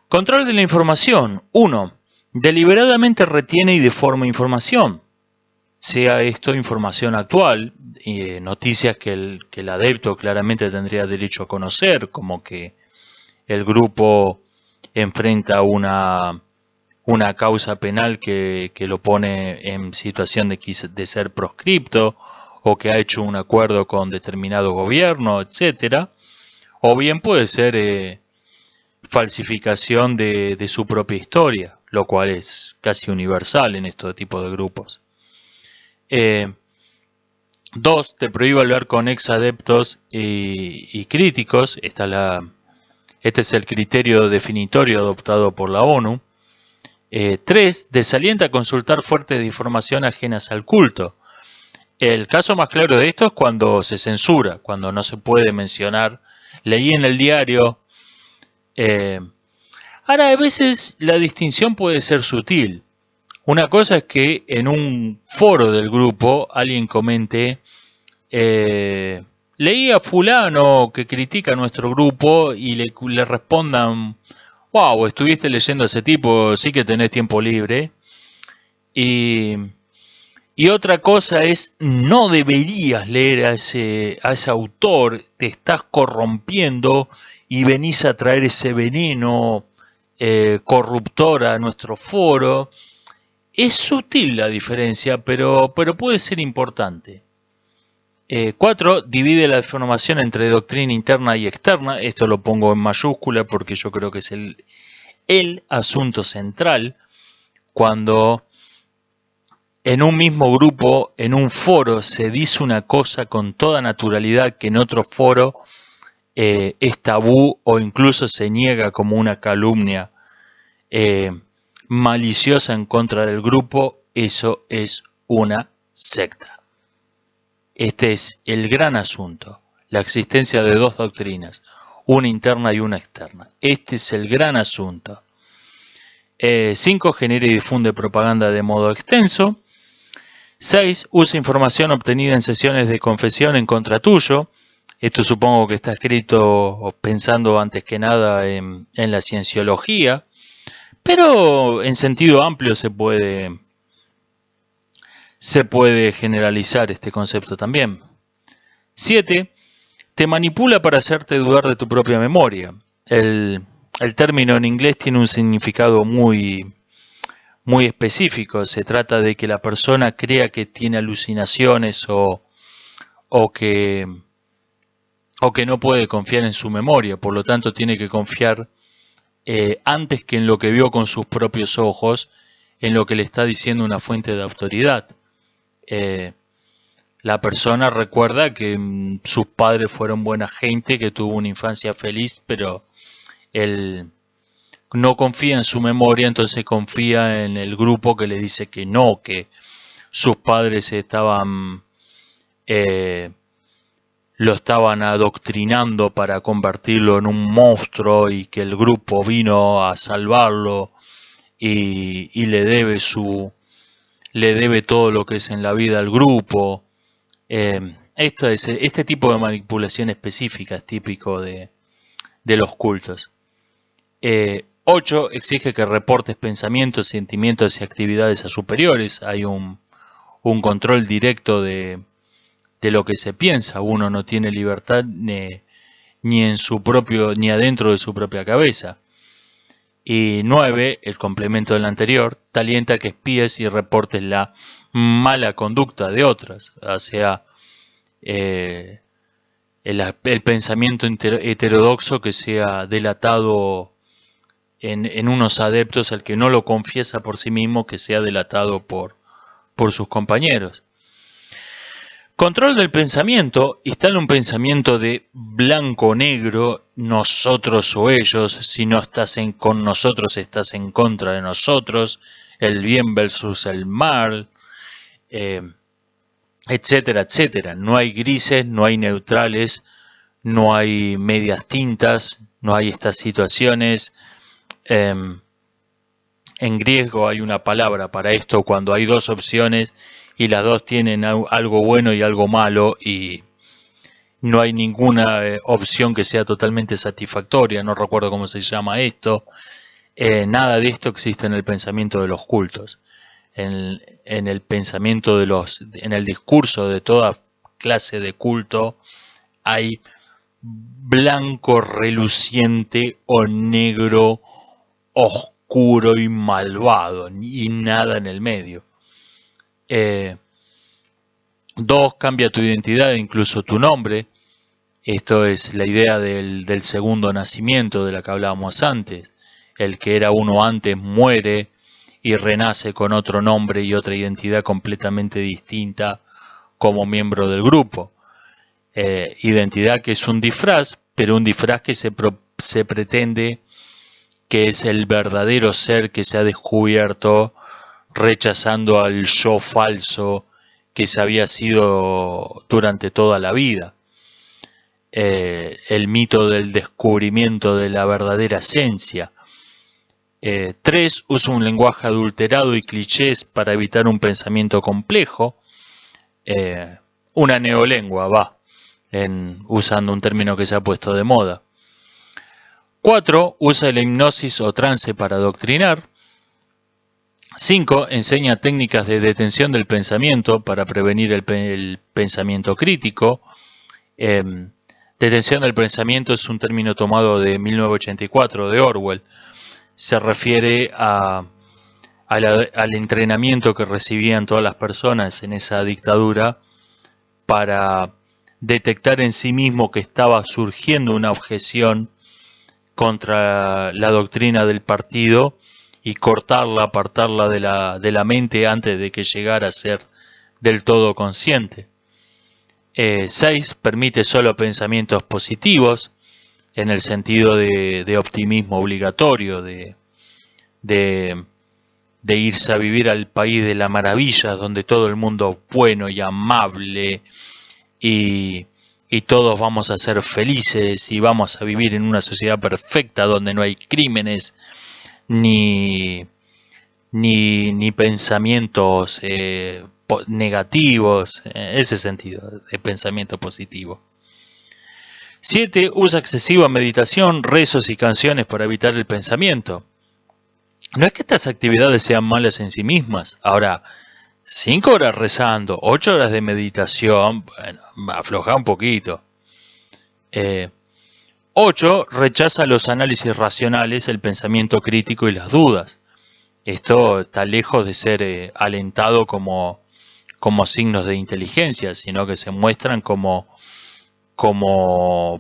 Control de la información. 1. Deliberadamente retiene y deforma información. Sea esto información actual, noticias que el adepto claramente tendría derecho a conocer, como que el grupo enfrenta una causa penal que lo pone en situación de ser proscripto, o que ha hecho un acuerdo con determinado gobierno, etcétera. O bien puede ser falsificación de su propia historia, lo cual es casi universal en este tipo de grupos. 2. Te prohíbe hablar con ex adeptos y críticos. Este es el criterio definitorio adoptado por la ONU. 3. Desalienta a consultar fuentes de información ajenas al culto. El caso más claro de esto es cuando se censura, cuando no se puede mencionar. Leí en el diario. Ahora, a veces la distinción puede ser sutil. Una cosa es que en un foro del grupo alguien comente, leí a fulano que critica a nuestro grupo, y le respondan, wow, estuviste leyendo a ese tipo, sí que tenés tiempo libre. Y otra cosa es, no deberías leer a ese autor, te estás corrompiendo y venís a traer ese veneno corruptor a nuestro foro. Es sutil la diferencia, pero puede ser importante. 4. Divide la información entre doctrina interna y externa. Esto lo pongo en mayúscula porque yo creo que es el asunto central. Cuando en un mismo grupo, en un foro, se dice una cosa con toda naturalidad que en otro foro es tabú, o incluso se niega como una calumnia maliciosa en contra del grupo, eso es una secta. Este es el gran asunto, la existencia de dos doctrinas, una interna y una externa. Este es el gran asunto. 5. Genera y difunde propaganda de modo extenso. 6. Usa información obtenida en sesiones de confesión en contra tuyo. Esto supongo que está escrito pensando antes que nada en la cienciología, pero en sentido amplio se puede generalizar este concepto también. 7. Te manipula para hacerte dudar de tu propia memoria. El término en inglés tiene un significado muy específico. Se trata de que la persona crea que tiene alucinaciones o que no puede confiar en su memoria, por lo tanto tiene que confiar antes que en lo que vio con sus propios ojos, en lo que le está diciendo una fuente de autoridad. La persona recuerda que sus padres fueron buena gente, que tuvo una infancia feliz, pero él no confía en su memoria, entonces confía en el grupo que le dice que no, que sus padres lo estaban adoctrinando para convertirlo en un monstruo, y que el grupo vino a salvarlo, y le debe todo lo que es en la vida al grupo. Este tipo de manipulación específica es típico de los cultos. 8. Exige que reportes pensamientos, sentimientos y actividades a superiores. Hay un control directo de lo que se piensa. Uno no tiene libertad ni adentro de su propia cabeza. Y 9. El complemento del anterior, te alienta a que espíes y reportes la mala conducta de otras, o sea, el pensamiento heterodoxo que sea delatado en unos adeptos, al que no lo confiesa por sí mismo, que sea delatado por sus compañeros. Control del pensamiento. Instala un pensamiento de blanco-negro, nosotros o ellos. Si no estás con nosotros, estás en contra de nosotros. El bien versus el mal, etcétera, etcétera. No hay grises, no hay neutrales, no hay medias tintas, no hay estas situaciones. En griego hay una palabra para esto, cuando hay dos opciones y las dos tienen algo bueno y algo malo, y no hay ninguna opción que sea totalmente satisfactoria. No recuerdo cómo se llama esto. Nada de esto existe en el pensamiento de los cultos. En el pensamiento en el discurso de toda clase de culto hay blanco reluciente o negro oscuro y malvado, y nada en el medio. 2. Cambia tu identidad e incluso tu nombre. Esto es la idea del segundo nacimiento de la que hablábamos antes. El que era uno antes muere y renace con otro nombre y otra identidad completamente distinta como miembro del grupo. Identidad que es un disfraz, pero un disfraz que se pretende que es el verdadero ser que se ha descubierto rechazando al yo falso que se había sido durante toda la vida. El mito del descubrimiento de la verdadera esencia. 3. Usa un lenguaje adulterado y clichés para evitar un pensamiento complejo. Una neolengua, usando un término que se ha puesto de moda. 4. Usa la hipnosis o trance para adoctrinar. 5. Enseña técnicas de detención del pensamiento para prevenir el pensamiento crítico. Detención del pensamiento es un término tomado de 1984 de Orwell. Se refiere al entrenamiento que recibían todas las personas en esa dictadura para detectar en sí mismo que estaba surgiendo una objeción contra la doctrina del partido y cortarla, apartarla de la mente antes de que llegara a ser del todo consciente. 6. Permite solo pensamientos positivos, en el sentido de optimismo obligatorio, de irse a vivir al país de la maravilla, donde todo el mundo es bueno y amable y todos vamos a ser felices y vamos a vivir en una sociedad perfecta donde no hay crímenes ni pensamientos negativos, ese sentido de pensamiento positivo. 7. Usa excesiva meditación, rezos y canciones para evitar el pensamiento. No es que estas actividades sean malas en sí mismas. Ahora, 5 horas rezando, 8 horas de meditación, bueno, afloja un poquito. 8. Rechaza los análisis racionales, el pensamiento crítico y las dudas. Esto está lejos de ser alentado como signos de inteligencia, sino que se muestran como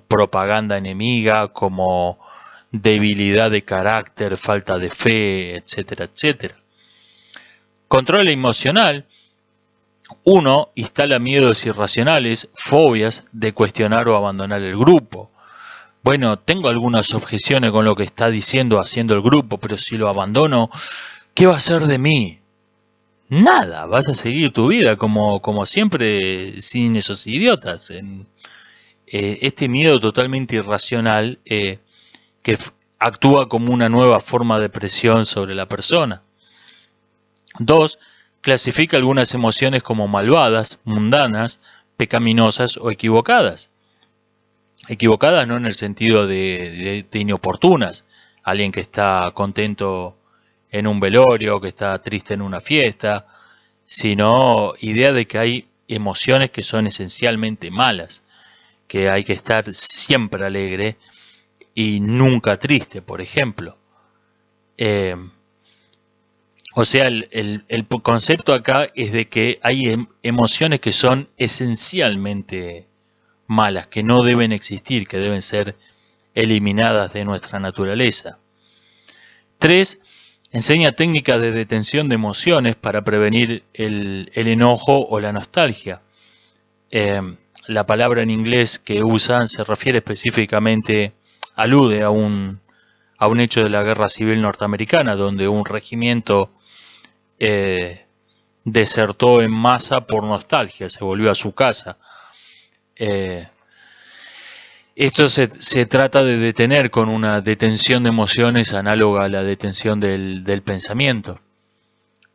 propaganda enemiga, como debilidad de carácter, falta de fe, etcétera, etcétera. Control emocional. 1. Instala miedos irracionales, fobias de cuestionar o abandonar el grupo. Bueno, tengo algunas objeciones con lo que está diciendo, haciendo el grupo, pero si lo abandono, ¿qué va a ser de mí? Nada, vas a seguir tu vida como siempre sin esos idiotas. Este miedo totalmente irracional que actúa como una nueva forma de presión sobre la persona. 2. Clasifica algunas emociones como malvadas, mundanas, pecaminosas o equivocadas. Equivocadas no en el sentido de inoportunas. Alguien que está contento en un velorio, que está triste en una fiesta, sino idea de que hay emociones que son esencialmente malas, que hay que estar siempre alegre y nunca triste, por ejemplo. O sea, el concepto acá es de que hay emociones que son esencialmente malas, que no deben existir, que deben ser eliminadas de nuestra naturaleza. 3. Enseña técnicas de detención de emociones para prevenir el enojo o la nostalgia. La palabra en inglés que usan se refiere específicamente, alude a un hecho de la Guerra Civil Norteamericana, donde un regimiento desertó en masa por nostalgia, se volvió a su casa. Esto se trata de detener con una detención de emociones análoga a la detención del pensamiento.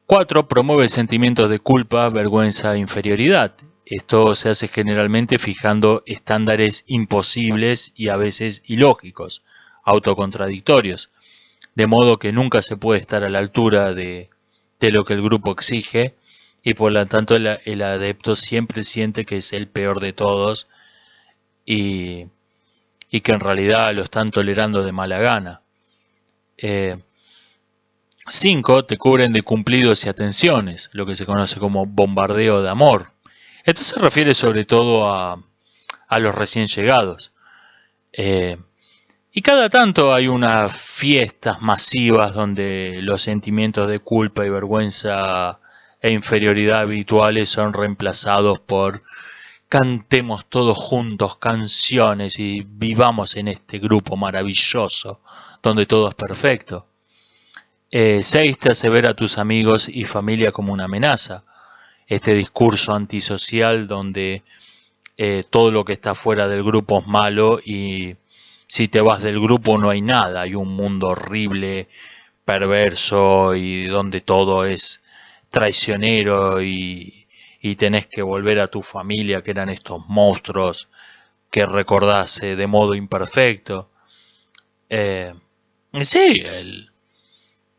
4. Promueve sentimientos de culpa, vergüenza e inferioridad. Esto se hace generalmente fijando estándares imposibles y a veces ilógicos, autocontradictorios. de modo que nunca se puede estar a la altura de lo que el grupo exige, y por lo tanto el adepto siempre siente que es el peor de todos y, que en realidad lo están tolerando de mala gana. 5. Te cubren de cumplidos y atenciones, lo que se conoce como bombardeo de amor. Esto se refiere sobre todo a los recién llegados. Y cada tanto hay unas fiestas masivas donde los sentimientos de culpa y vergüenza e inferioridad habituales son reemplazados por cantemos todos juntos canciones y vivamos en este grupo maravilloso donde todo es perfecto. 6. Te hace ver a tus amigos y familia como una amenaza. Este discurso antisocial donde todo lo que está fuera del grupo es malo y si te vas del grupo no hay nada, hay un mundo horrible, perverso y donde todo es traicionero y tenés que volver a tu familia que eran estos monstruos que recordás de modo imperfecto. Sí,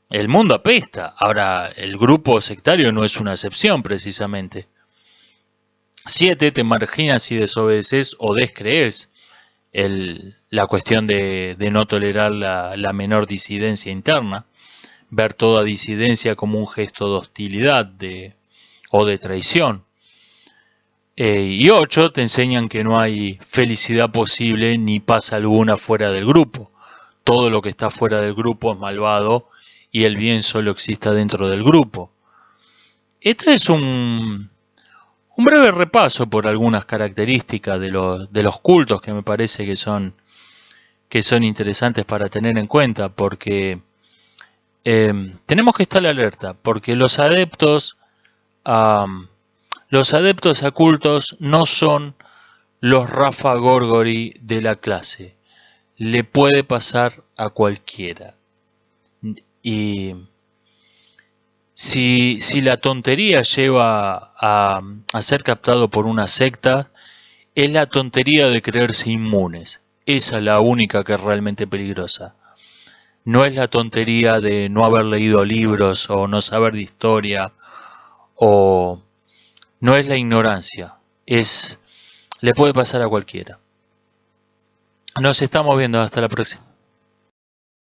el mundo apesta. Ahora, el grupo sectario no es una excepción precisamente. 7. Te marginas y desobedeces o descrees. La cuestión de no tolerar la menor disidencia interna, ver toda disidencia como un gesto de hostilidad o de traición. Y 8. Te enseñan que no hay felicidad posible ni paz alguna fuera del grupo. Todo lo que está fuera del grupo es malvado y el bien solo existe dentro del grupo. Esto es un breve repaso por algunas características de los cultos que me parece que son interesantes para tener en cuenta, porque tenemos que estar alerta, porque los adeptos a cultos no son los Rafa Gorgori de la clase. Le puede pasar a cualquiera. Y si la tontería lleva a ser captado por una secta, es la tontería de creerse inmunes. Esa es la única que es realmente peligrosa. No es la tontería de no haber leído libros o no saber de historia, o no es la ignorancia. Le puede pasar a cualquiera. Nos estamos viendo, hasta la próxima.